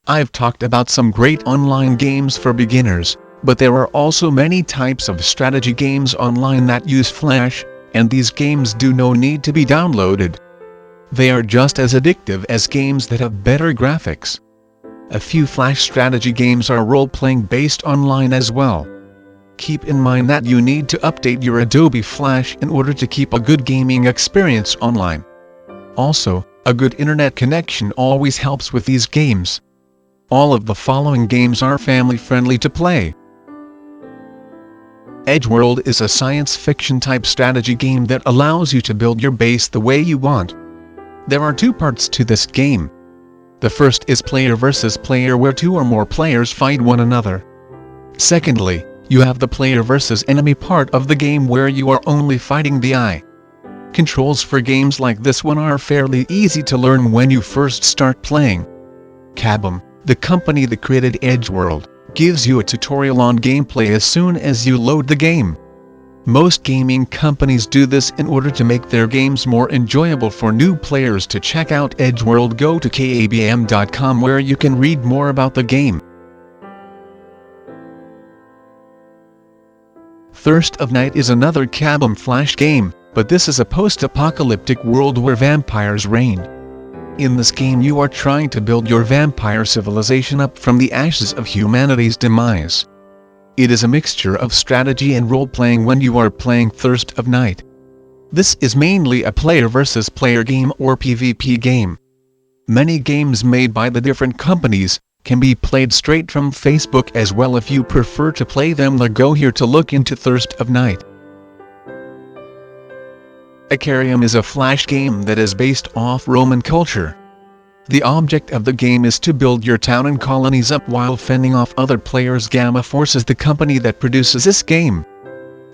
I've talked about some great online games for beginners, but there are also many types of strategy games online that use Flash, and these games do no need to be downloaded. They are just as addictive as games that have better graphics. A few Flash strategy games are role-playing based online as well. Keep in mind that you need to update your Adobe Flash in order to keep a good gaming experience online. Also, a good internet connection always helps with these games. All of the following games are family-friendly to play. Edgeworld is a science fiction type strategy game that allows you to build your base the way you want. There are two parts to this game. The first is player versus player, where two or more players fight one another. Secondly, you have the player versus enemy part of the game, where you are only fighting the eye. Controls for games like this one are fairly easy to learn when you first start playing. Kabam, the company that created Edgeworld, gives you a tutorial on gameplay as soon as you load the game. Most gaming companies do this in order to make their games more enjoyable for new players. To check out Edgeworld, go to kabam.com, where you can read more about the game. Thirst of Night is another Kabam Flash game, but this is a post-apocalyptic world where vampires reign. In this game you are trying to build your vampire civilization up from the ashes of humanity's demise. It is a mixture of strategy and role-playing when you are playing Thirst of Night. This is mainly a player versus player game or PvP game. Many games made by the different companies can be played straight from Facebook as well. If you prefer to play them, go here to look into Thirst of Night. Acarium is a Flash game that is based off Roman culture. The object of the game is to build your town and colonies up while fending off other players. Gamma Force is the company that produces this game.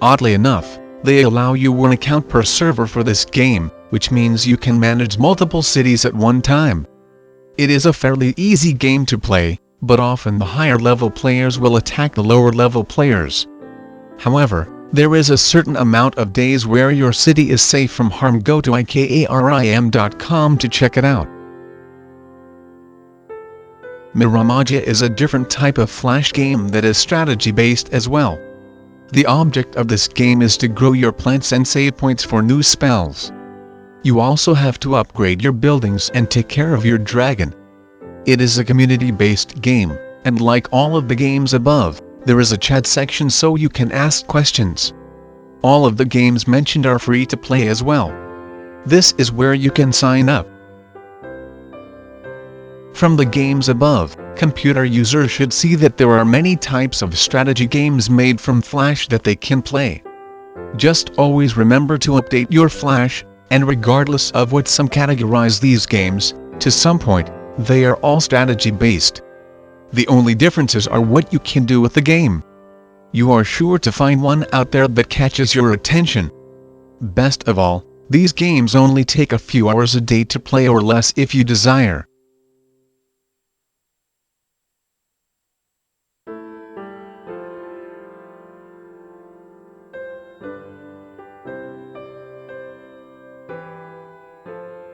Oddly enough, they allow you one account per server for this game, which means you can manage multiple cities at one time. It is a fairly easy game to play, but often the higher level players will attack the lower level players. However, there is a certain amount of days where your city is safe from harm. Go to ikarim.com to check it out. Miramagia is a different type of Flash game that is strategy based as well. The object of this game is to grow your plants and save points for new spells. You also have to upgrade your buildings and take care of your dragon. It is a community-based game, and like all of the games above, there is a chat section so you can ask questions. All of the games mentioned are free to play as well. This is where you can sign up. From the games above, computer users should see that there are many types of strategy games made from Flash that they can play. Just always remember to update your Flash, and regardless of what some categorize these games, to some point, they are all strategy based. The only differences are what you can do with the game. You are sure to find one out there that catches your attention. Best of all, these games only take a few hours a day to play or less if you desire.